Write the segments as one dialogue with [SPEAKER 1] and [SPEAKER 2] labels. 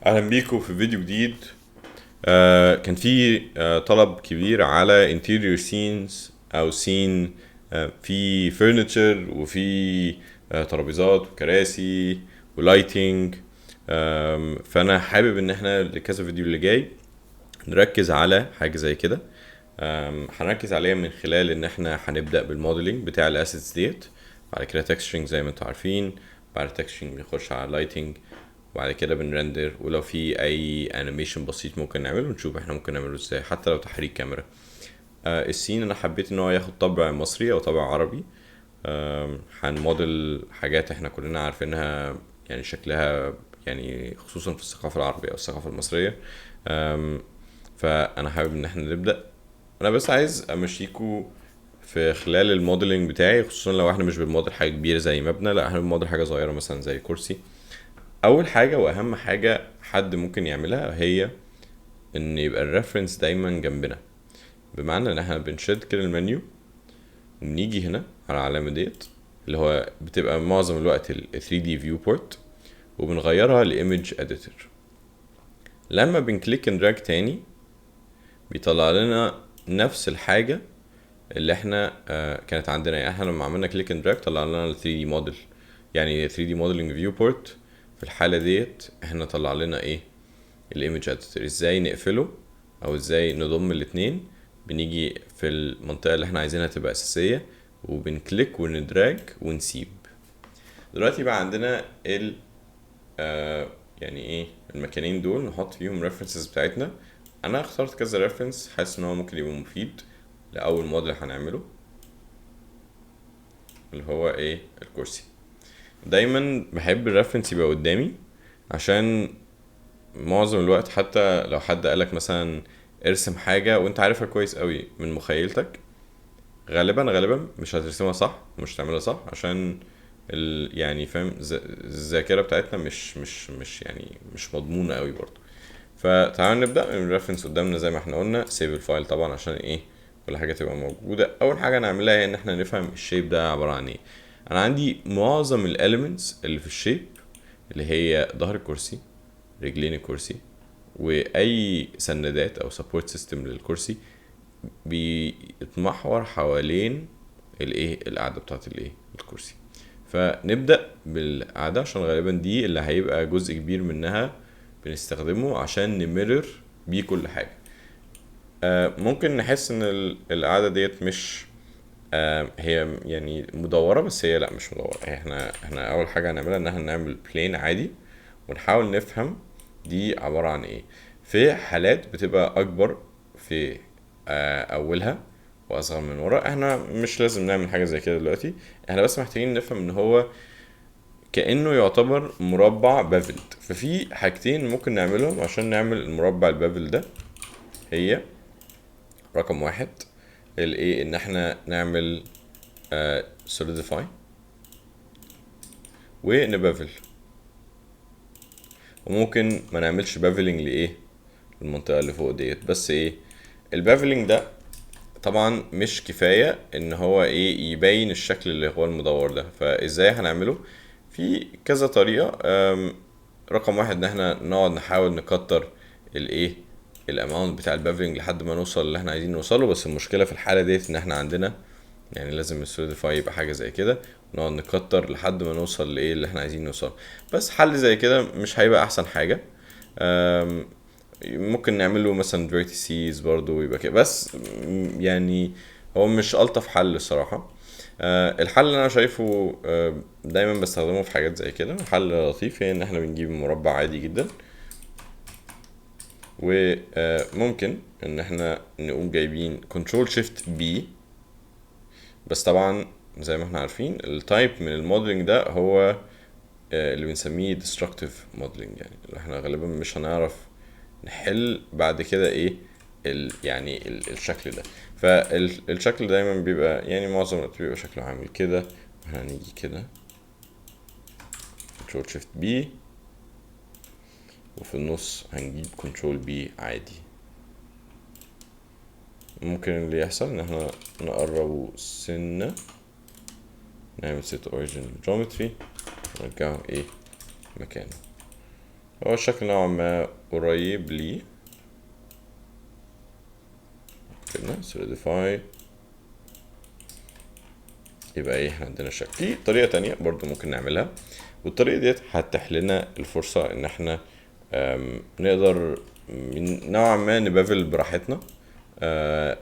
[SPEAKER 1] اهلا بيكم في فيديو جديد. كان في طلب كبير على interior scenes او scene. في furniture وفي ترابيزات وكراسي ولايتنج. فانا حابب ان احنا لكذا فيديو اللي جاي نركز على حاجه زي كده. هنركز عليها من خلال ان احنا هنبدا بالموديلنج بتاع الاسيتس ديت، بعد كده تكستشرنج زي ما انتم عارفين، بعد تكستشرنج بنخش على لايتنج، وبعد كده بنرندر، ولو في اي انيميشن بسيط ممكن نعمله نشوف احنا ممكن نعمله ازاي حتى لو تحريك كاميرا. السين انا حبيت ان هو ياخد طابع مصري او طابع عربي. هنموديل حاجات احنا كلنا عارفينها، يعني شكلها يعني خصوصا في الثقافة العربية او الثقافة المصرية. فانا حابب ان احنا نبدأ. انا بس عايز امشيكو في خلال الموديلنج بتاعي، خصوصا لو احنا مش بنموديل حاجة كبيرة زي مبنى، لا احنا بنموديل حاجة صغيرة مثلا زي كرسي. اول حاجة واهم حاجة حد ممكن يعملها هي ان يبقى الريفرنس دايما جنبنا، بمعنى ان احنا بنشد كده المنيو ونيجي هنا على العلامة ديت اللي هو بتبقى معظم الوقت ال 3D viewport، وبنغيرها ل image editor. لما بنكليك and drag تاني بيطلع لنا نفس الحاجة اللي احنا كانت عندنا. يعني احنا لما عملنا كليك and drag طلع لنا ال 3D model، يعني 3D modeling viewport. في الحالة ديت احنا طلع لنا ايه؟ الايمج اديتور. ازاي نقفله او ازاي نضم الاتنين؟ بنيجي في المنطقة اللي احنا عايزينها تبقى اساسية وبنكليك وندراج ونسيب. دلوقتي بقى عندنا ال يعني ايه المكانين دول نحط فيهم references بتاعتنا. انا اخترت كذا reference حاسس ان هو ممكن يبقى مفيد لاول موديل هنعمله، اللي هو ايه؟ الكرسي. دايما بحب الريفرنس يبقى قدامي، عشان معظم الوقت حتى لو حد قالك مثلا ارسم حاجة وانت عارفها كويس قوي من مخيلتك، غالبا مش هترسمها صح ومش هتعملها صح، عشان يعني فاهم الذاكرة بتاعتنا مش يعني مش مضمونة قوي برضو. فتعالوا نبدأ من الريفرنس قدامنا زي ما احنا قلنا، سيف الفايل طبعا عشان ايه كل حاجة تبقى موجودة. اول حاجة نعملها هي ان احنا نفهم الشيب ده عبارة عن ايه. انا عندي معظم الاليمنتس اللي في الشيب اللي هي ظهر الكرسي، رجلين الكرسي، واي سندات او سبورت سيستم للكرسي بيتمحور حوالين الايه القعده بتاعت الايه الكرسي. فنبدا بالقعده عشان غالبا دي اللي هيبقى جزء كبير منها بنستخدمه عشان نمرر بيه كل حاجه. ممكن نحس ان القعده ديت مش هي يعني مدوره، بس هي لا مش مدوره. احنا اول حاجه هنعملها ان احنا نعمل بلين عادي ونحاول نفهم دي عباره عن ايه. في حالات بتبقى اكبر في اولها واصغر من ورا. احنا مش لازم نعمل حاجه زي كده دلوقتي، احنا بس محتاجين نفهم ان هو كانه يعتبر مربع بافلد. ففي حاجتين ممكن نعملهم عشان نعمل المربع البافل ده. هي رقم واحد الايه ان احنا نعمل solidify ونبافل. وممكن ما نعملش بافلنج لايه المنطقه اللي فوق ديت، بس ايه البافلنج ده طبعا مش كفايه ان هو ايه يبين الشكل اللي هو المدور ده. فازاي هنعمله؟ في كذا طريقه. رقم واحد ان احنا نقعد نحاول نكتر الايه الاماونت بتاع البافلنج لحد ما نوصل اللي احنا عايزين نوصله. بس المشكله في الحاله ديت ان احنا عندنا يعني لازم السوليديفاي يبقى حاجه زي كده، ونقعد نكتر لحد ما نوصل لايه اللي احنا عايزين نوصل. بس حل زي كده مش هيبقى احسن حاجه. ممكن نعمله مثلا فيرتيسيز برضو يبقى كده، بس يعني هو مش الطف حل الصراحه. الحل اللي انا شايفه دايما بستخدمه في حاجات زي كده، حل لطيف، هي ان احنا بنجيب مربع عادي جدا، وممكن ان احنا نقوم جايبين كنترول شيفت بي. بس طبعا زي ما احنا عارفين التايب من الموديلنج ده هو اللي بنسميه destructive modeling، يعني اللي احنا غالبا مش هنعرف نحل بعد كده ايه يعني الشكل ده. فالشكل دايما بيبقى يعني معظم الوقت بيبقى شكله عامل كده. احنا هنيجي كده كنترول شيفت بي، وفي النص هنجيب كنترول بي عادي. ممكن اللي يحصل ان احنا نقربه سنة، نعمل set origin geometry ونرجعه ايه مكانه. هو الشكل نوعا ما قريب ليه كده. solidify يبقى ايه، احنا عندنا شكل. في طريقة تانية برضو ممكن نعملها، والطريقة ديت هتتيح لنا الفرصة ان احنا نقدر نوعا ما نبافل براحتنا،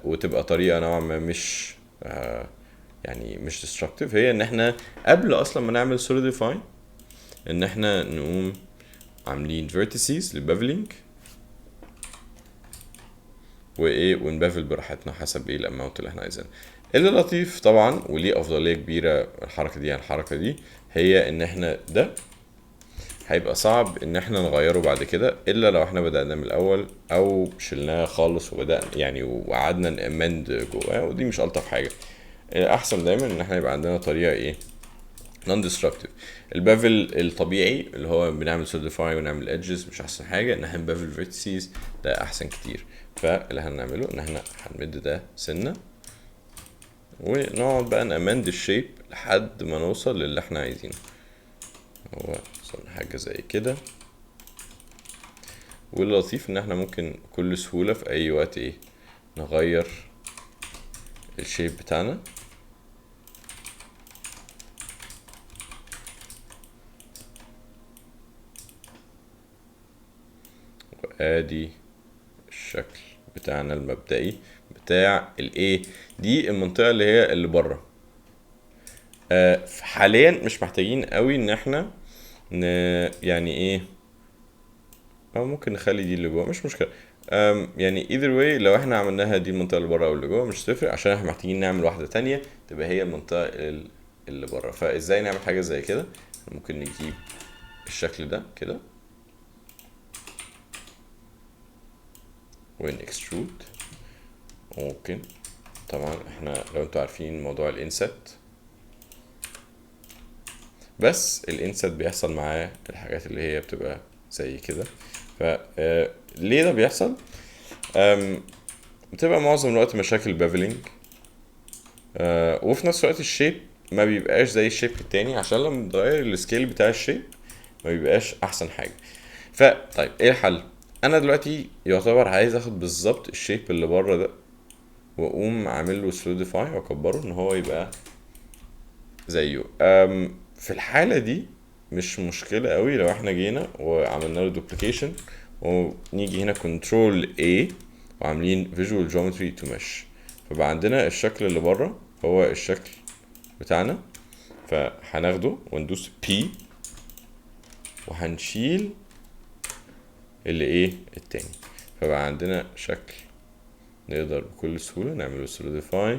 [SPEAKER 1] وتبقى طريقة نوعا ما مش يعني مش destructive. هي ان احنا قبل اصلا ما نعمل solidify ان احنا نقوم عاملين vertices للبافلينج وايه، ونبافل براحتنا حسب ايه الاماونت اللي احنا عايزينها. اللي لطيف طبعا وليه افضليه كبيره الحركه دي عن الحركه دي، هي ان احنا ده هيبقى صعب ان احنا نغيره بعد كده الا لو احنا بدأنا من الاول او شلناه خالص وبدأنا يعني وقعدنا نأمند جواه، ودي مش الطف حاجه. احسن دايما ان احنا يبقى عندنا طريقه ايه نون ديستركتيف. البافل الطبيعي اللي هو بنعمل سوليديفاي ونعمل ايدجز مش احسن حاجه، ان احنا نبافل فيرتيسز ده احسن كتير. فاللي هنعمله ان احنا هنمد ده سنه ونقعد بقى نأمند الشيب لحد ما نوصل للي احنا عايزينه. هو وصلنا حاجه زي كده. واللطيف ان احنا ممكن بكل سهوله في اي وقت ايه نغير الشيب بتاعنا. وادي الشكل بتاعنا المبدئي بتاع الايه، دي المنطقه اللي هي اللي بره. حاليا مش محتاجين قوي ان احنا يعني ايه، او ممكن نخلي دي اللي جوه مش مشكله. يعني either way لو احنا عملناها دي المنطقه اللي بره او اللي جوه مش تفرق، عشان احنا محتاجين نعمل واحده تانية تبقى هي المنطقه اللي بره. فازاي نعمل حاجه زي كده؟ ممكن نجيب الشكل ده كده وين اكسترود. ممكن طبعا احنا لو انتوا عارفين موضوع الانسات، بس الانسات بيحصل معاه الحاجات اللي هي بتبقى زي كده. ف ليه ده بيحصل؟ بتبقى معظم الوقت مشاكل بافلينج، وفي نفس الوقت الشيب ما بيبقاش زي الشيب التاني، عشان لما بتغير السكيل بتاع الشيب ما بيبقاش احسن حاجه. فطيب ايه الحل؟ انا دلوقتي يعتبر عايز اخد بالظبط الشيب اللي بره ده واقوم عامل له سوليديفاي واكبره ان هو يبقى زيه. في الحاله دي مش مشكله قوي لو احنا جينا وعملنا له دوبليكيشن ونيجي هنا كنترول A وعاملين فيجوال جيومتري تو مش، فبقى عندنا الشكل اللي بره هو الشكل بتاعنا. فهناخده وندوس P وهنشيل اللي ايه التاني، فبقى عندنا شكل نقدر بكل سهولة نعمله solidify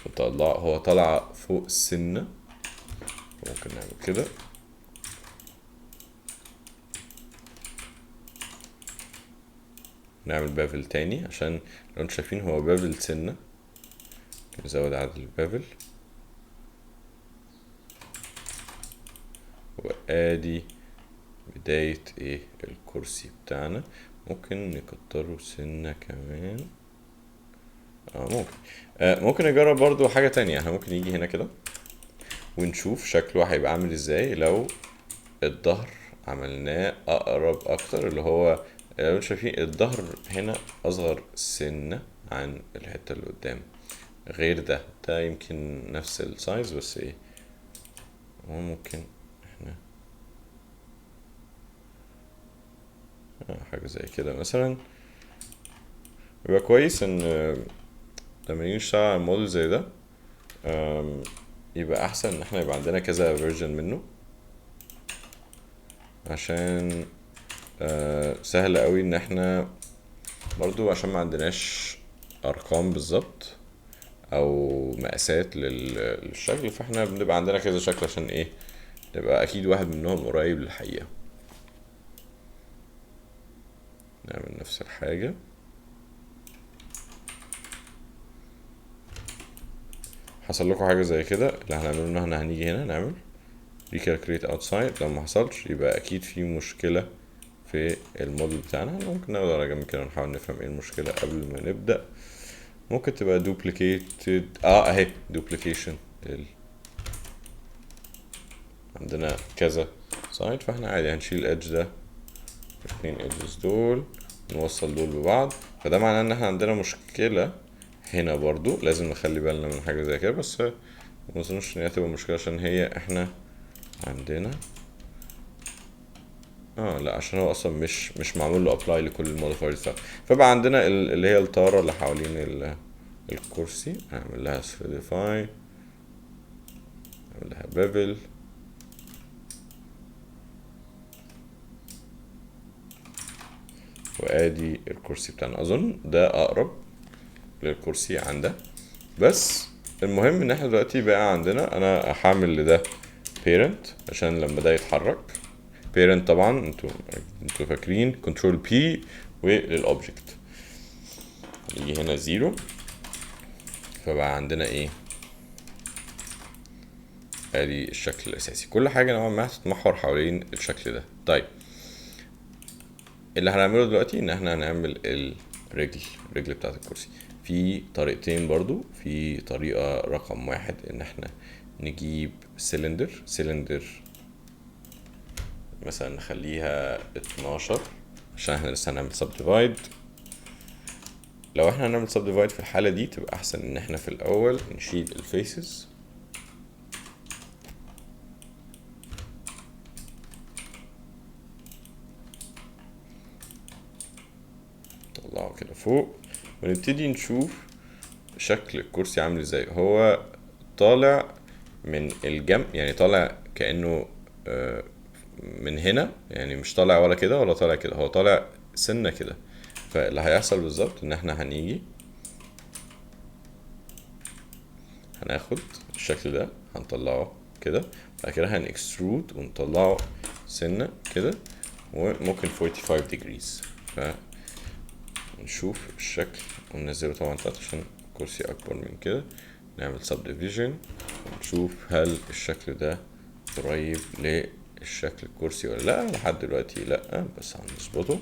[SPEAKER 1] وطلع. هو طلع فوق السنة، ممكن نعمل كده نعمل بافل تاني، عشان لو انتوا شايفين هو بافل سنة. نزود عدد البافل وادي بداية ايه الكرسي بتاعنا. ممكن نكتره سنة كمان، ممكن. ممكن نجرب برضو حاجة تانية. احنا ممكن نيجي هنا كده ونشوف شكله هيبقى عامل ازاي لو الظهر عملناه اقرب اكتر، اللي هو لو انتوا شايفين الظهر هنا اصغر سنة عن الحتة اللي قدام، غير ده يمكن نفس السايز بس ايه هو ممكن احنا حاجة زي كده مثلا. يبقى كويس ان لما نيجي نشتغل على موديل زي ده يبقى احسن ان احنا يبقى عندنا كذا فيرجن منه، عشان سهل قوي ان احنا برضو عشان ما عندناش ارقام بالظبط او مقاسات للشكل، فاحنا بنبقى عندنا كذا شكل عشان ايه نبقى اكيد واحد منهم قريب للحقيقة. نعمل نفس الحاجة. حصل لكم حاجة زي كده، اللي هنعمله ان احنا هنيجي هنا نعمل recalculate outside. لو ما حصلش يبقى اكيد في مشكلة في الموديل بتاعنا. ممكن ناخد على جنب كده ونحاول نفهم ايه المشكلة قبل ما نبدأ. ممكن تبقى duplicated اهي duplication عندنا كذا سايد، فاحنا عادي هنشيل الادج ده، الاتنين edges دول نوصل دول ببعض. فده معناه ان احنا عندنا مشكلة هنا برضو، لازم نخلي بالنا من حاجة زي كده، بس ما اظنش ان هي تبقى مشكلة عشان هي احنا عندنا لا، عشان هو اصلا مش معمول له ابلاي لكل الموديفايرز بتاعته. فبقى عندنا اللي هي الطارة اللي حوالين الكرسي، هنعمل لها solidify، نعمل لها bevel، وادي الكرسي بتاعنا. اظن ده اقرب للكرسي عندك. بس المهم ان احنا دلوقتي بقى عندنا، انا هعمل لده parent عشان لما ده يتحرك. parent طبعا انتوا فاكرين كنترول بي وللأوبجكت يجي هنا 0. فبقى عندنا ايه؟ ادي الشكل الاساسي، كل حاجه نوعا ما هتتمحور حوالين الشكل ده. طيب اللي هنعمله دلوقتي ان احنا هنعمل الرجل بتاعه الكرسي في طريقتين برضو. في طريقه رقم 1 ان احنا نجيب سلندر مثلا نخليها 12 عشان احنا لسه هنعمل subdivide. لو احنا هنعمل subdivide في الحالة دي تبقى احسن ان احنا في الاول نشيل الفيسز، نطلعه كده فوق ونبتدي نشوف شكل الكرسي عامل ازاي. هو طالع من الجنب، يعني طالع كأنه من هنا، يعني مش طالع ولا كده ولا طالع كده، هو طالع سنة كده. فاللي هيحصل بالظبط ان احنا هنيجي هناخد الشكل ده هنطلعه كده، بعد كده هنكسترود ونطلعه سنة كده، وممكن 45 degrees. فنشوف الشكل وننزله طبعا تحت عشان الكرسي اكبر من كده. نعمل subdivision ونشوف هل الشكل ده قريب للشكل الكرسي ولا لا. لحد دلوقتي لا، بس هنظبطه.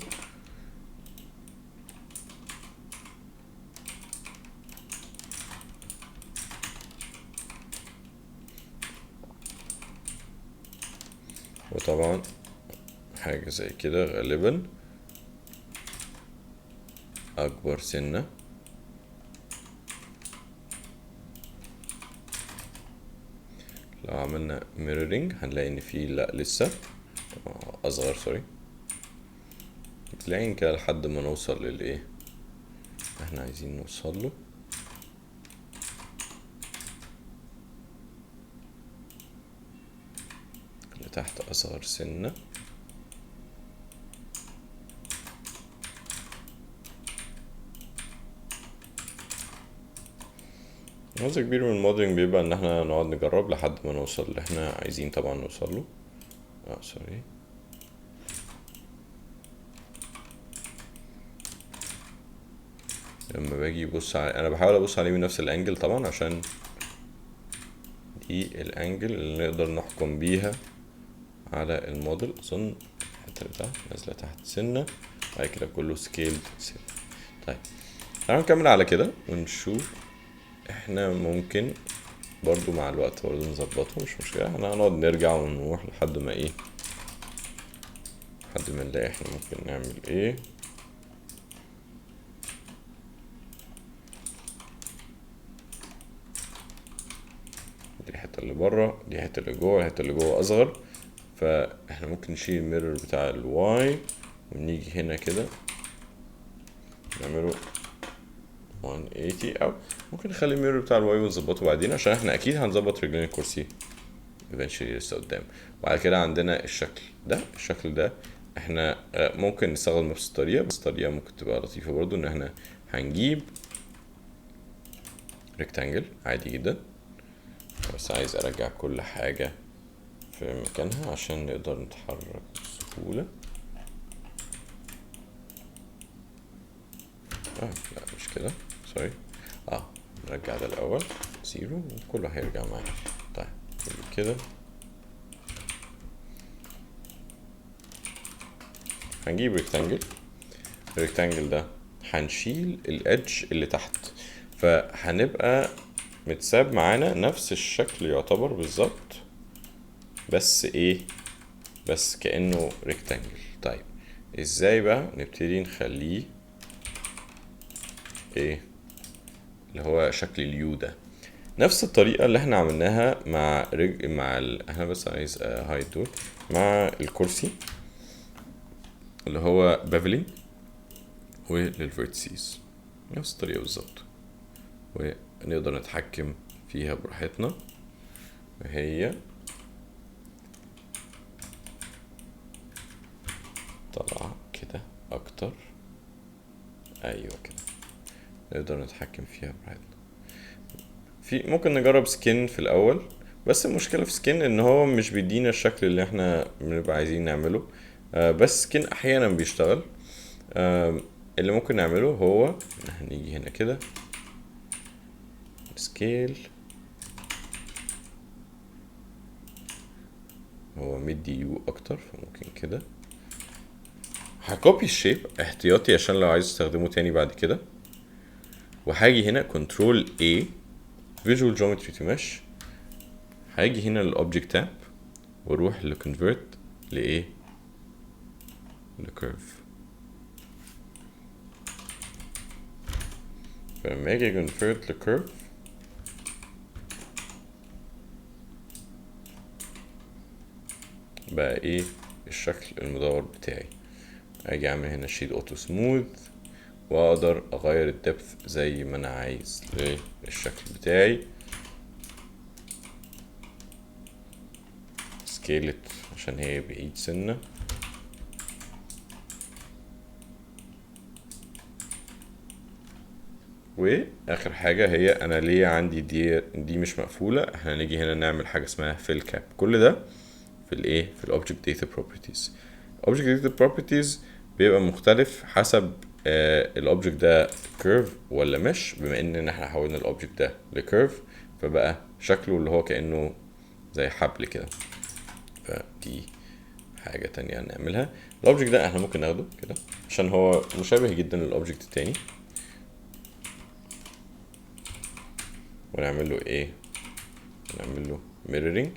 [SPEAKER 1] وطبعا حاجة زي كده غالبا اكبر سنة. لو عملنا mirroring هنلاقي ان فيه لا لسه اصغر، سوري. بتلاقين كده لحد ما نوصل للايه احنا عايزين نوصل له. اللي تحت اصغر سنة. جزء كبير من الموديلنج بيبقى ان احنا نقعد نجرب لحد ما نوصل اللي احنا عايزين طبعا نوصل له. سوري. لما باجي ابص انا بحاول ابص عليه من نفس الانجل طبعا، عشان دي الانجل اللي نقدر نحكم بيها على الموديل. اظن الحته اللي تحت نازله تحت سنه، بعد كده كله سكيلد سنه. طيب تعالوا نكمل على كده ونشوف. احنا ممكن برضو مع الوقت برضو نظبطه، مش مشكله. احنا هنقعد نرجع ونروح لحد ما ايه، لحد ما نلاقي احنا ممكن نعمل ايه. دي الحته اللي بره، دي الحته اللي جوه، الحته اللي جوه اصغر. فاحنا ممكن نشيل الميرور بتاع الواي ونيجي هنا كده نعمله 180، او ممكن نخلي الميرور بتاع الواي ونظبطه بعدين، عشان احنا اكيد هنظبط رجلين الكرسي eventually لسه قدام. وبعد كده عندنا الشكل ده احنا ممكن نستخدم نفس الطريقة، بس الطريقة ممكن تبقى لطيفة برضو، ان احنا هنجيب ريكتانجل عادي جدا. بس عايز ارجع كل حاجة في مكانها عشان نقدر نتحرك بسهولة. لا مش كده، سوري. نرجع ده الاول 0 وكله هيرجع معايا. طيب كده هنجيب الريكتانجل ده هنشيل الادج اللي تحت، فهنبقى متساب معانا نفس الشكل يعتبر بالظبط، بس بس كأنه ريكتانجل. طيب ازاي بقى نبتدي نخليه ايه اللي هو شكل اليو ده؟ نفس الطريقة اللي احنا عملناها مع انا بس عايز هايد دول مع الكرسي اللي هو بافلينج وللفيرتسيز، نفس الطريقة بالظبط، ونقدر نتحكم فيها براحتنا. وهي طالعة كده اكتر، ايوه كده نقدر نتحكم فيها براحتنا. ممكن نجرب سكين في الاول، بس المشكله في سكين ان هو مش بيدينا الشكل اللي احنا بنبقى عايزين نعمله. بس سكين احيانا بيشتغل. اللي ممكن نعمله هو هنيجي هنا كده سكيل، هو مدي يو اكتر فممكن كده هكوبي الشيب احتياطي عشان لو عايز استخدمه تاني بعد كده. وهاجي هنا كنترول A Visual Geometry to Mesh، هاجي هنا للأوبجكت تاب واروح لكونفرت لايه لكيرف. فلما اجي كونفرت لكيرف بقى ايه الشكل المدور بتاعي. اجي اعمل هنا شيد اوتو سموث واقدر اغير الدبث زي ما انا عايز للشكل بتاعي. سكيلت عشان هي بعيد سنة. واخر حاجة هي انا ليه عندي دي مش مقفولة، احنا نيجي هنا نعمل حاجة اسمها fill cap. كل ده في الايه في الاوبجكت داتا بروبرتيز. اوبجكت داتا بروبرتيز بيبقى مختلف حسب الاوبجكت ده كيرف ولا مش، بما ان احنا حولنا الاوبجكت ده لكيرف فبقى شكله اللي هو كأنه زي حبل كده. فدي حاجة تانية هنعملها. الاوبجكت ده احنا ممكن ناخده كده عشان هو مشابه جدا للاوبجكت التاني، ونعمل له ايه نعمل له mirroring.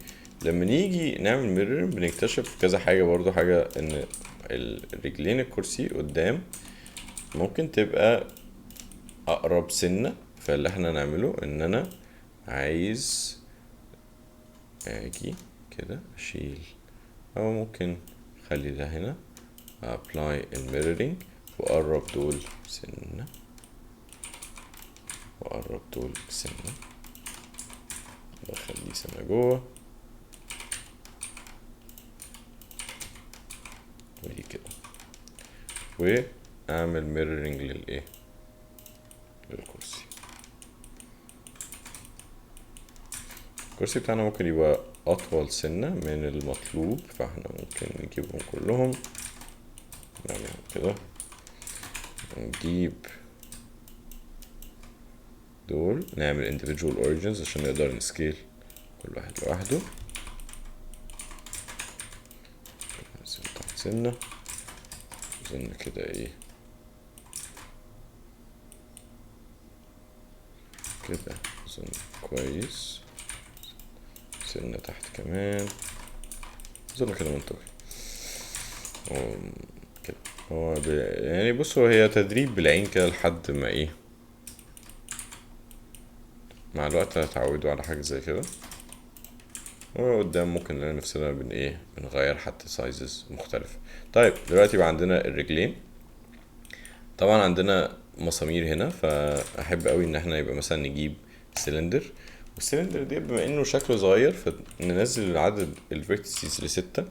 [SPEAKER 1] لما نيجي نعمل mirroring بنكتشف كذا حاجة برضو. حاجة ان الرجلين الكرسي قدام ممكن تبقى اقرب سنة، فاللي احنا نعمله ان انا عايز اجي كده اشيل، او ممكن اخلي ده هنا apply الميرورينج واقرب دول سنة واقرب دول سنة، ادخل دي سنة جوه ودي كده، واعمل ميرورينج للايه للكرسي. الكرسي بتاعنا ممكن يبقى اطول سنة من المطلوب، فاحنا ممكن نجيبهم كلهم نعمل كده، نجيب دول نعمل individual origins عشان نقدر نسكيل كل واحد لوحده. سنة سنة كده ايه كده سنة كويس، سنة تحت كمان، سنة كده منطقي كده. هو يعني بصوا هي تدريب بالعين كده لحد ما ايه مع الوقت هتعودوا على حاجة زي كده. وقدام ممكن نلاقي نفسنا بنغير حتى سايزز مختلفة. طيب دلوقتي بقى عندنا الرجلين. طبعا عندنا مسامير هنا، فاحب قوي ان احنا يبقى مثلا نجيب سلندر، والسلندر دي بما انه شكله صغير فننزل عدد الفيرتيسز ل6.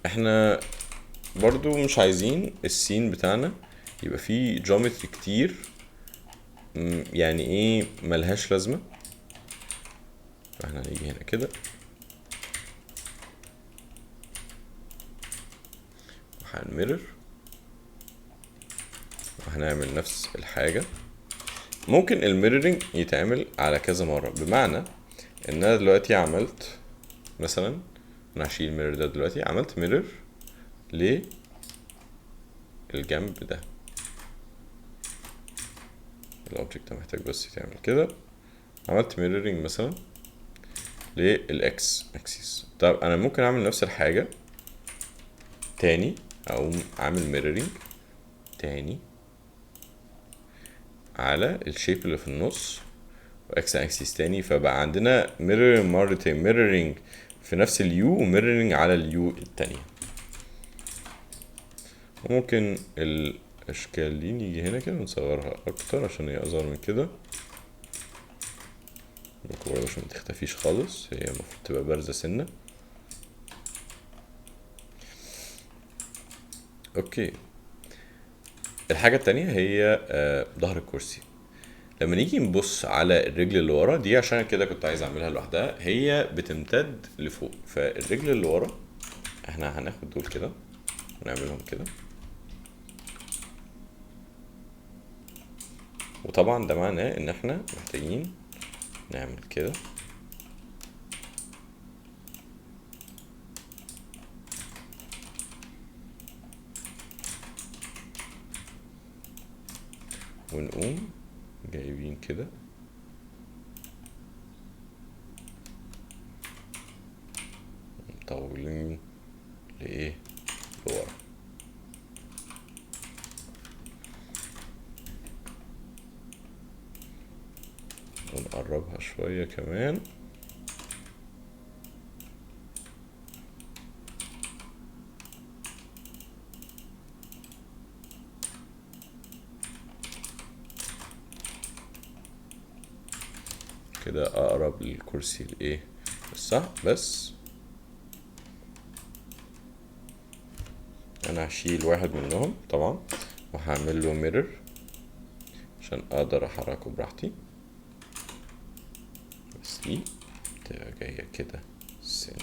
[SPEAKER 1] احنا برضو مش عايزين السين بتاعنا يبقى فيه جيومتري كتير يعني ايه ملهاش لازمة. فاحنا هنيجي هنا كده وهنمرر وهنعمل نفس الحاجة. ممكن الميرورينج يتعمل على كذا مرة، بمعنى ان انا دلوقتي عملت مثلا، انا هشيل الميرور ده دلوقتي، عملت ميرور للجنب ده، الاوبجكت ده محتاج بس يتعمل كده. عملت ميرورينج مثلا للاكس اكسيس. طب انا ممكن اعمل نفس الحاجة تاني اقوم عامل ميرورينج تاني على الشيب اللي في النص واكس اكسيس تاني، فبقى عندنا ميرور مرتين، ميرورينج في نفس اليو وميرورينج على اليو التانية. وممكن الاشكال دي نيجي هنا كده نصغرها اكتر عشان هي اصغر من كده برضه عشان متختفيش خالص، هي المفروض تبقى بارزة سنة. اوكي، الحاجة التانية هي ظهر الكرسي. لما نيجي نبص على الرجل اللي ورا دي، عشان كده كنت عايز اعملها لوحدها، هي بتمتد لفوق، فالرجل اللي ورا احنا هناخد دول كده ونعملهم كده، وطبعا ده معناه ان احنا محتاجين نعمل كده ونقوم جايبين كده مطولين لايه لورا. ونقربها شوية كمان. كده اقرب للكرسي الايه الصح، بس انا هشيل واحد منهم طبعا وهعمل له ميرور عشان اقدر احركه براحتي، بس دي تبقى جاية كده سنة،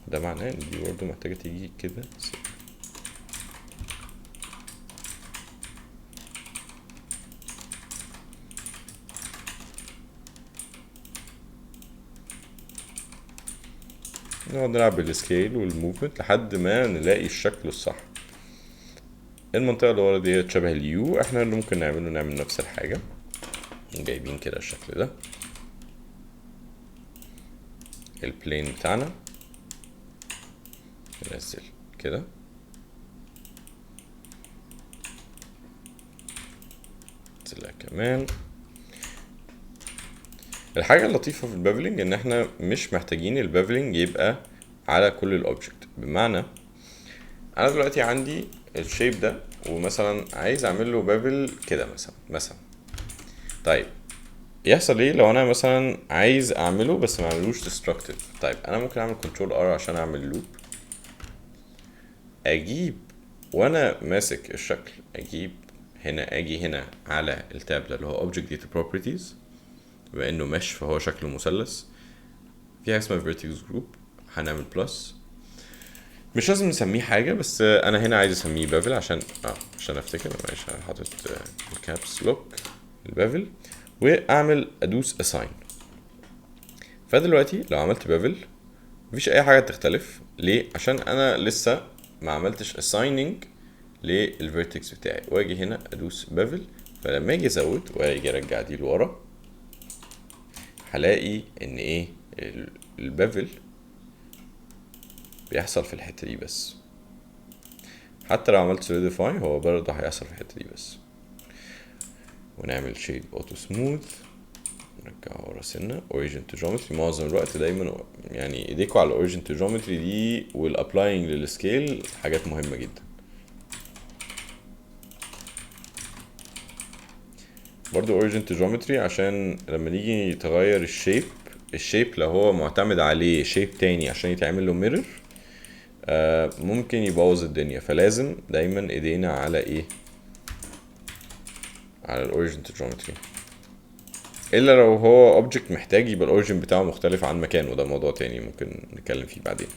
[SPEAKER 1] ده معناه ان دي برضه محتاجة تيجي كده سنة. نقعد نلعب بالسكيل والموفمنت لحد ما نلاقي الشكل الصح. المنطقة اللي ورا دي شبه اليو، احنا اللي ممكن نعمله نعمل نفس الحاجة، جايبين كده الشكل ده البلين بتاعنا، ننزل كده ننزلها كمان. الحاجة اللطيفة في البافلينج ان احنا مش محتاجين البافلينج يبقى على كل الاوبجكت، بمعنى انا دلوقتي عندي الشيب ده ومثلا عايز اعمل له بافل كده مثلا طيب يحصل ايه لو انا مثلا عايز اعمله بس ما اعملوش ديستركتيف؟ طيب انا ممكن اعمل كنترول ار عشان اعمل لوب، اجيب وانا ماسك الشكل، اجيب هنا، اجي هنا على التابلة اللي هو object data properties، بما انه مش فهو شكله مثلث، في حاجه اسمها vertex group، هنعمل بلس، مش لازم نسميه حاجه بس انا هنا عايز اسميه بافل عشان افتكر، معلش انا حاطط الكابس لوك البافل، واعمل ادوس assign. فدلوقتي لو عملت بافل مفيش اي حاجه تختلف، ليه؟ عشان انا لسه ما عملتش assigning للفيرتكس بتاعي، واجي هنا ادوس بافل، فلما اجي ازود واجي ارجع دي لورا هلاقي ان ايه البافل بيحصل في الحتة دي بس، حتى لو عملت solidify هو برضه هيحصل في الحتة دي بس. ونعمل shade auto smooth، نرجعه ورا سنة origin to geometry. معظم الوقت دايما يعني ايديكوا على origin to geometry دي والاpplying للسكيل حاجات مهمة جدا. برضو origin to geometry عشان لما نيجي تغير الشيب لو هو معتمد عليه شيب تاني عشان يتعمل له mirror ممكن يبوظ الدنيا، فلازم دايما ايدينا على ايه، على الاوريجن تو جيومتري، الا لو هو اوبجكت محتاج يبقى الاوريجن بتاعه مختلف عن مكانه، ده موضوع تاني ممكن نتكلم فيه بعدين.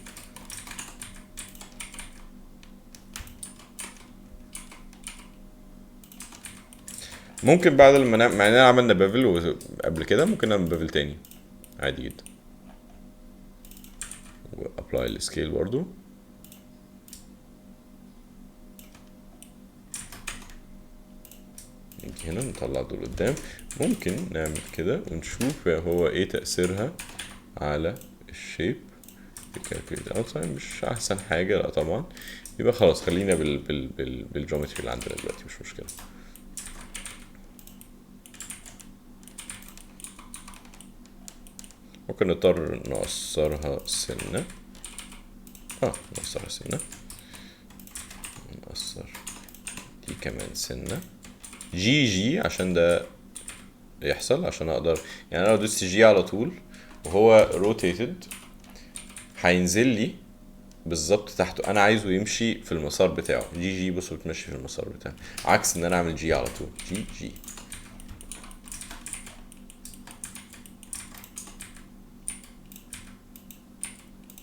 [SPEAKER 1] ممكن بعد لما مع اننا عملنا بافل قبل كده ممكن نعمل بافل تاني عادي جدا، وابلاي السكيل برضو. نيجي هنا نطلع دول قدام، ممكن نعمل كده ونشوف هو ايه تأثيرها على الشيب calculate outside مش احسن حاجه، لا طبعا. يبقى خلاص خلينا بالجيومتري اللي عندنا دلوقتي، مش مشكله. ممكن نضطر نقصرها سنه، نقصرها سنه، نقصر دي كمان سنه، جي عشان ده يحصل، عشان اقدر يعني انا لو دوست جي على طول وهو روتيتد هينزل لي بالظبط تحته، انا عايزه يمشي في المسار بتاعه. جي بصوا بتمشي في المسار بتاعه، عكس ان انا اعمل جي على طول. جي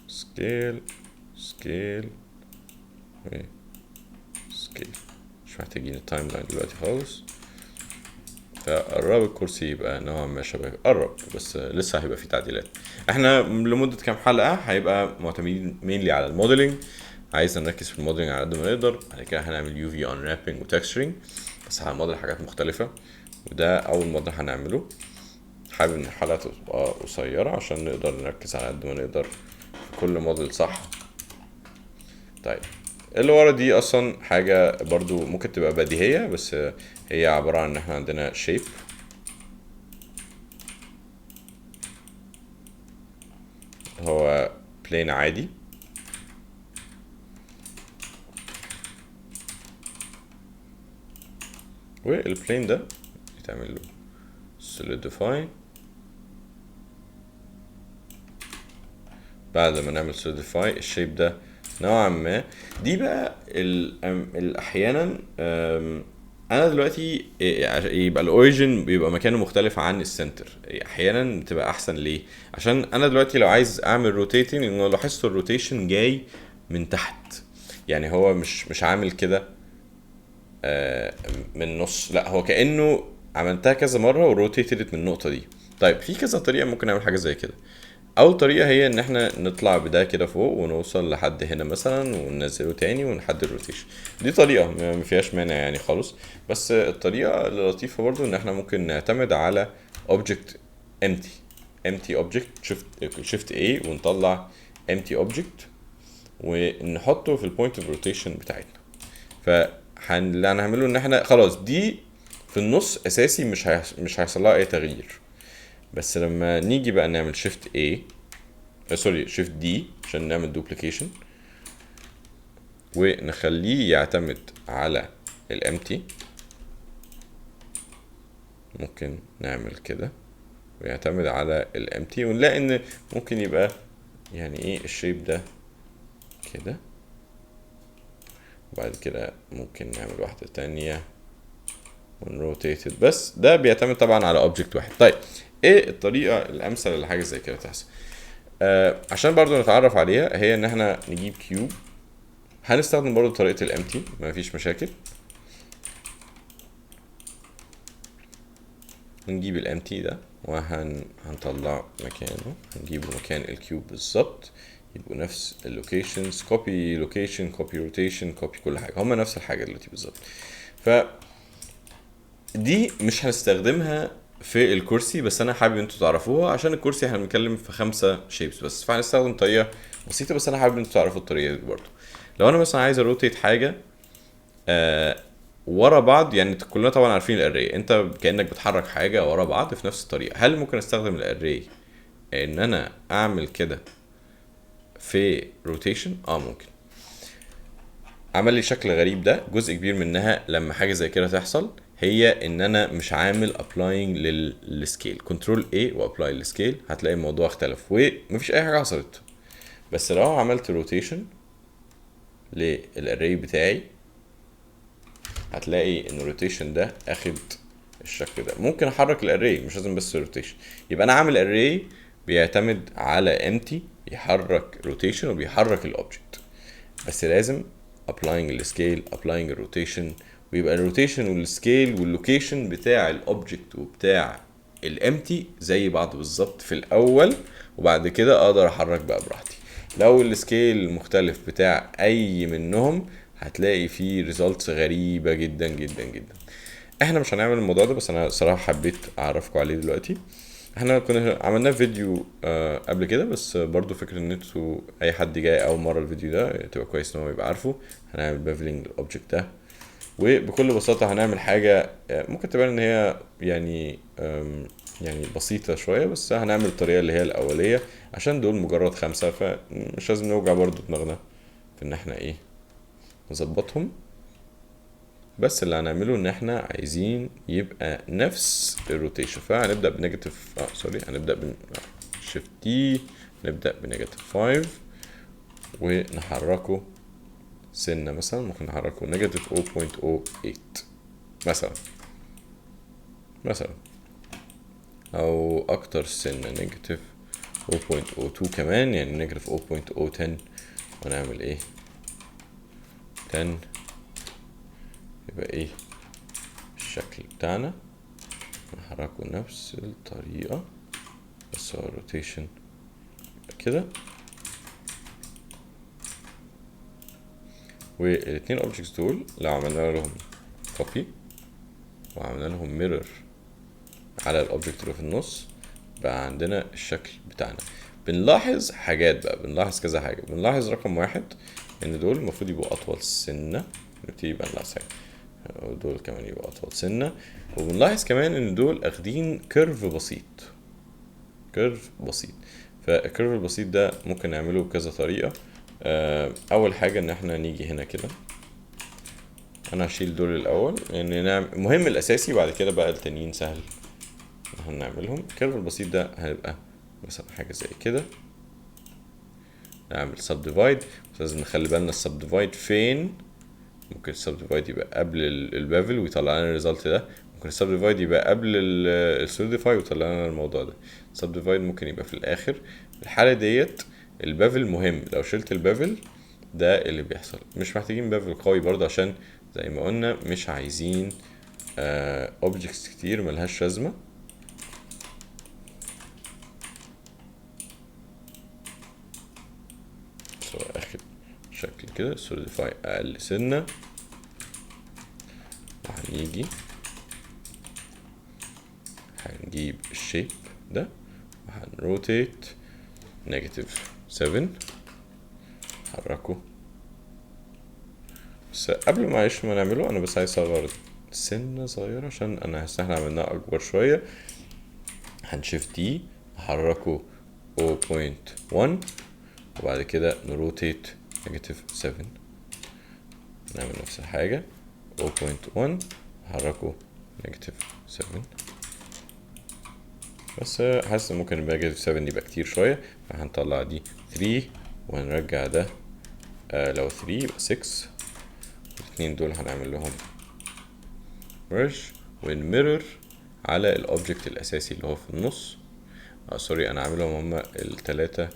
[SPEAKER 1] سكيل سكيل سكيل، مش محتاجين التايم لاين دلوقتي خالص. فقرب الكرسي يبقى نوعا ما شبه، قرب بس لسه هيبقى فيه تعديلات. احنا لمدة كام حلقة هيبقى معتمدين مينلي على الموديلنج، عايزنا نركز في الموديلنج على قد ما نقدر. بعد كده هنعمل يو في اون رابنج وتكستشرنج، بس هنموديل حاجات مختلفة، وده اول موديل هنعمله. حابب ان الحلقة تبقى قصيرة عشان نقدر نركز على قد ما نقدر في كل موديل صح. طيب اللي ورا دي اصلا حاجة برضو ممكن تبقى بديهية، بس هي عبارة عن ان احنا عندنا شيب هو بلين عادي، والبلين ده يتعمل له solidify. بعد ما نعمل solidify الشيب ده نوعا ما، دي بقى احيانا انا دلوقتي يبقى الاوريجن بيبقى مكانه مختلف عن السنتر، احيانا بتبقى احسن. ليه؟ عشان انا دلوقتي لو عايز اعمل روتيتنج، انه لاحظت الروتيشن جاي من تحت، يعني هو مش عامل كده من النص، لا هو كانه عملتها كذا مره وروتيتد من النقطه دي. طيب في كذا طريقه ممكن نعمل حاجه زي كده. اول طريقه هي ان احنا نطلع بده كده فوق ونوصل لحد هنا مثلا وننزله تاني ونحدد الروتيشن، دي طريقه ما فيهاش مانع يعني خالص. بس الطريقه اللطيفه برضو ان احنا ممكن نعتمد على اوبجكت empty object، shift A ونطلع empty object ونحطه في البوينت اوف روتيشن بتاعتنا. اللي هنعمله ان احنا خلاص دي في النص اساسي، مش هيحصل لها اي تغيير. بس لما نيجي بقى نعمل شيفت A سوري شيفت D عشان نعمل دوبليكيشن ونخليه يعتمد على الامتي، ممكن نعمل كده ويعتمد على الامتي، ونلاقي ان ممكن يبقى يعني ايه الشيب ده كده. وبعد كده ممكن نعمل واحدة تانية ونروتيتد، بس ده بيعتمد طبعا على اوبجكت واحد. طيب ايه الطريقة الامثل لحاجة زي كده تحصل؟ عشان برضو نتعرف عليها، هي ان احنا نجيب كيوب. هنستخدم برضو طريقة الامتي، مفيش مشاكل. نجيب الامتي ده وهنطلع مكانه، هنجيبه مكان الكيوب بالظبط، يبقوا نفس اللوكيشنز، كوبي لوكيشن كوبي روتيشن كوبي كل حاجه، هما نفس الحاجه دلوقتي بالظبط. ف دي مش هنستخدمها في الكرسي، بس انا حابب انتوا تعرفوها عشان الكرسي احنا بنتكلم في 5 شيبس بس، فهنستخدم طريقه بسيطه، بس انا حابب انتوا تعرفوا الطريقه دي برضه. لو انا مثلا عايز اروتيت حاجه ورا بعض، يعني كلنا طبعا عارفين الاري، انت كانك بتحرك حاجه ورا بعض في نفس الطريقه. هل ممكن استخدم الاري ان انا اعمل كده في روتيشن؟ ممكن. عمل لي شكل غريب ده، جزء كبير منها لما حاجه زي كده تحصل هي ان انا مش عامل ابلاينج للسكيل. كنترول A وابلاي للسكيل، هتلاقي الموضوع اختلف ومفيش اي حاجه حصلت. بس لو عملت روتيشن للاري بتاعي هتلاقي ان الروتيشن ده اخد الشكل ده. ممكن احرك الاري، مش لازم بس روتيشن. يبقى انا عامل اري بيعتمد على امتي، يحرك روتيشن وبيحرك الاوبجكت، بس لازم applying السكيل applying الروتيشن، ويبقى الروتيشن والسكيل واللوكيشن بتاع الاوبجكت وبتاع الامتي زي بعض بالظبط في الاول، وبعد كده اقدر احرك بقى براحتي. لو السكيل مختلف بتاع اي منهم هتلاقي فيه ريزلتس غريبه جدا جدا جدا. احنا مش هنعمل الموضوع ده، بس انا صراحه حبيت اعرفكم عليه دلوقتي. احنا كنا عملنا فيديو قبل كده، بس برضو فكرة ان انتوا اي حد جاي اول مرة الفيديو ده تبقى كويس ان هو يبقى عارفه. هنعمل بافلينج للاوبجكت ده، وبكل بساطة هنعمل حاجة ممكن تبان ان هي يعني يعني بسيطة شوية، بس هنعمل الطريقة اللي هي الأولية عشان دول مجرد 5، فمش لازم نوجع برضو دماغنا في ان احنا ايه نظبطهم. بس اللي هنعمله ان احنا عايزين يبقى نفس الروتيشن، فهنبدأ بنيجاتيف سوري، هنبدأ شيفت تي، نبدأ بنيجاتيف 5 ونحركه سنة، مثلا ممكن نحركه نيجاتيف 0.08 مثلا، مثلا او اكتر سنة نيجاتيف 0.02 كمان، يعني نيجاتيف 0.010. ونعمل ايه 10 يبقى ايه الشكل بتاعنا، نحركه نفس الطريقة بس هو الروتيشن كده. والاتنين اوبجكتس دول لو عملنا لهم كوبي وعملنا لهم ميرور على الاوبجكت اللي في النص، بقى عندنا الشكل بتاعنا. بنلاحظ حاجات بقى، بنلاحظ كذا حاجة. بنلاحظ رقم واحد ان دول المفروض يبقوا اطول سنة، نبتدي بقى نلاحظ حاجة ودول كمان يبقوا اطول سنة. وبنلاحظ كمان ان دول اخدين كيرف بسيط، كيرف بسيط. فالكيرف البسيط ده ممكن نعمله بكذا طريقة. اول حاجة ان احنا نيجي هنا كده، انا هشيل دول الاول يعني نعمل المهم الاساسي، بعد كده بقى التانيين سهل هنعملهم. الكيرف البسيط ده هيبقى مثلا حاجة زي كده، نعمل سب ديفايد، بس لازم نخلي بالنا السب ديفايد فين. ممكن السب ديفايد يبقى قبل البافل ويطلع لنا الريزلت ده، ممكن السب ديفايد يبقى قبل السوليديفاي ويطلع لنا الموضوع ده. السب ديفايد ممكن يبقى في الاخر. في الحالة ديت البافل مهم، لو شلت البافل ده اللي بيحصل. مش محتاجين بافل قوي برضه، عشان زي ما قلنا مش عايزين اوبجكتس كتير ملهاش لازمة. سواء اخد شكل كده سوليديفاي اقل سنة، وهنيجي هنجيب الشيب ده وهنروتيت نيجاتيف 7، حركه. بس قبل ما نعمله انا بس عايز اصغر سنة صغيرة عشان انا حاسس احنا عملناه اكبر شوية. هنشيفت دي نحركه 0.1 وبعد كده نروتيت نيجاتيف 7، نعمل نفس الحاجة 0.1 نحركه نيجاتيف 7. بس حاسس ممكن يبقى نيجاتيف 7 يبقى كتير شوية، فهنطلع دي 3 وهنرجع ده لو 3 يبقى 6. الاتنين دول هنعمل لهم merge ونمرر على الاوبجكت الاساسي اللي هو في النص. سوري انا عاملهم هما التلاتة.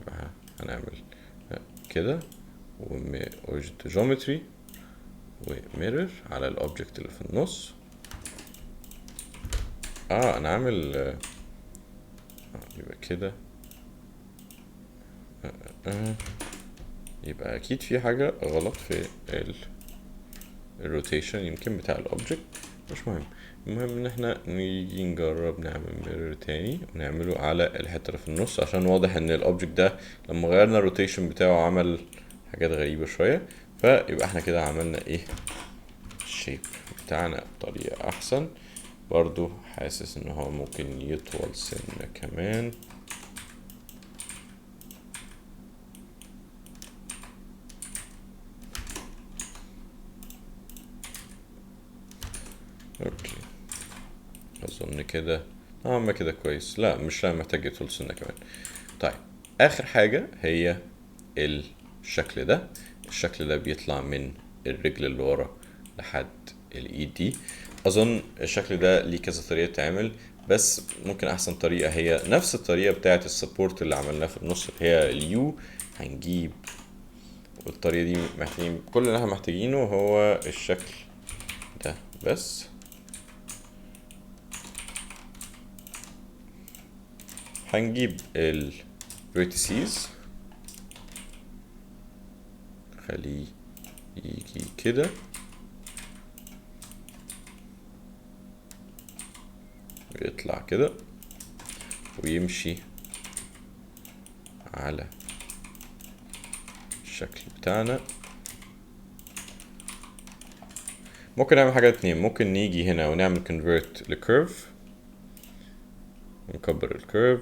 [SPEAKER 1] يبقى هنعمل كده وأوبجكت جيومتري وميرور على الاوبجكت اللي في النص. انا عامل يبقى كده. يبقى اكيد في حاجة غلط في الروتيشن يمكن بتاع الاوبجكت، مش مهم. المهم ان احنا نيجي نجرب نعمل ميرور تاني ونعمله على الحتة اللي في النص، عشان واضح ان الاوبجكت ده لما غيرنا الروتيشن بتاعه عمل حاجات غريبة شوية. فيبقى احنا كده عملنا ايه الشيب بتاعنا بطريقة احسن. برضو حاسس ان هو ممكن يطول سنة كمان. اوكي اظن كده ما كده كويس. لا مش محتاج يطول سنة كمان. طيب اخر حاجة هي الشكل ده. الشكل ده بيطلع من الرجل اللي ورا لحد الايد دي. اظن الشكل ده ليه كذا طريقة تعمل، بس ممكن احسن طريقة هي نفس الطريقة بتاعة السبورت اللي عملناه في النص اللي هي اليو. هنجيب والطريقة دي محتاجين، كل اللي احنا محتاجينه هو الشكل ده بس. هنجيب ال vertices خليه يجي كده ويطلع كده. ويمشي على الشكل بتاعنا. ممكن نعمل حاجة اتنين، ممكن نيجي هنا ونعمل convert لكيرف ونكبر الكيرف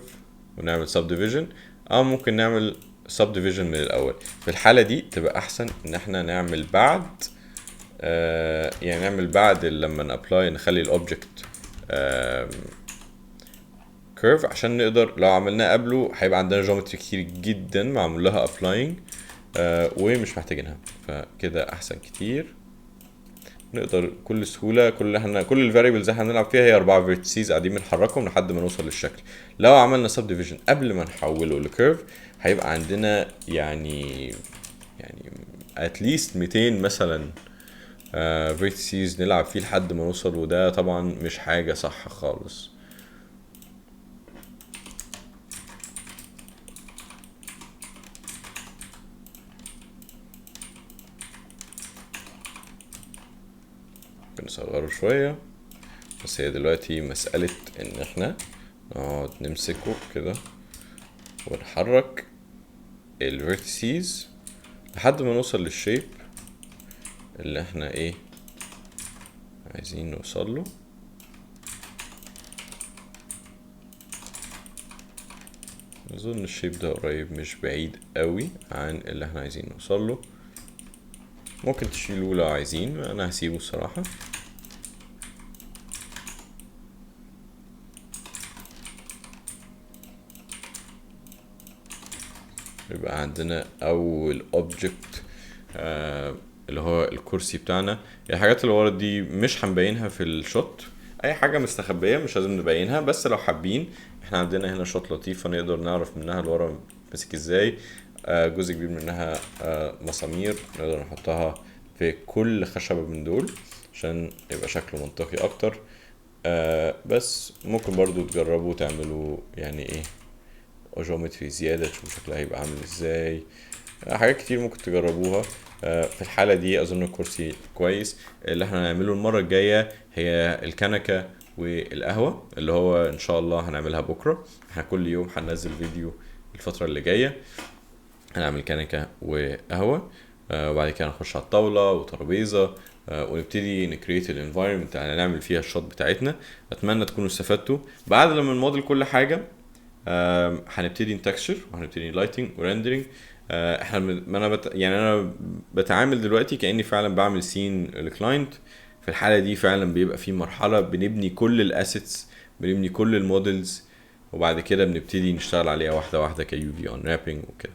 [SPEAKER 1] ونعمل subdivision، او ممكن نعمل subdivision من الاول. في الحالة دي تبقى احسن ان احنا نعمل بعد يعني نعمل بعد لما نابلاي نخلي الاوبجكت كيرف، عشان نقدر لو عملناه قبله هيبقى عندنا جيومتري كتير جدا معمول لها ابلاينج ومش محتاجينها، فكده احسن كتير. نقدر بكل سهوله كل الفاريبلز احنا هنلعب فيها هي 4 فيرتسيز قاعدين بنحركهم لحد ما نوصل للشكل. لو عملنا سب ديفيجن قبل ما نحوله لكيرف هيبقى عندنا يعني اتليست 200 مثلا فيرتسيز نلعب فيه لحد ما نوصل، وده طبعا مش حاجه صح خالص. بنصغره شويه، بس هي دلوقتي مسألة ان احنا نقعد نمسكه كده ونحرك الفيرتسيز لحد ما نوصل للشيب اللي احنا عايزين نوصل له. اظن الشيب ده قريب مش بعيد قوي عن اللي احنا عايزين نوصل له. ممكن تشيلوه لو عايزين، انا هسيبه الصراحة. يبقى عندنا اول اوبجكت اللي هو الكرسي بتاعنا. الحاجات اللي ورا دي مش هنبينها في الشوت، اي حاجه مستخبيه مش لازم نبينها، بس لو حابين احنا عندنا هنا شوت لطيفه نقدر نعرف منها الورا ماسك ازاي. جزء كبير منها مسامير نقدر نحطها في كل خشبه من دول عشان يبقى شكله منطقي اكتر. بس ممكن برضو تجربوا تعملوا جيومتري زيادة تشوفوا شكلها هيبقى عامل ازاي. حاجات كتير ممكن تجربوها. في الحالة دي اظن الكرسي كويس. اللي احنا هنعمله المرة الجاية هي الكنكة والقهوة اللي هو ان شاء الله هنعملها بكرة. احنا كل يوم هننزل فيديو الفترة اللي جاية، هنعمل كنكة وقهوة وبعد كده نخش على الطاولة وترابيزة ونبتدي نكريت الانفايرمنت اللي هنعمل فيها الشوت بتاعتنا. اتمنى تكونوا استفدتوا. بعد لما نموديل كل حاجة هنبتدي نتكستشر وهنبتدي لايتنج وريندرنج. احنا انا بتعامل دلوقتي كاني فعلا بعمل سين للكلاينت. في الحاله دي فعلا بيبقى في مرحله بنبني كل الاسيتس، بنبني كل المودلز، وبعد كده بنبتدي نشتغل عليها واحده واحده كيو في اون رابنج وكده.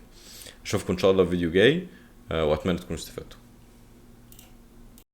[SPEAKER 1] اشوفكم ان شاء الله في فيديو جاي واتمنى تكونوا استفدتوا.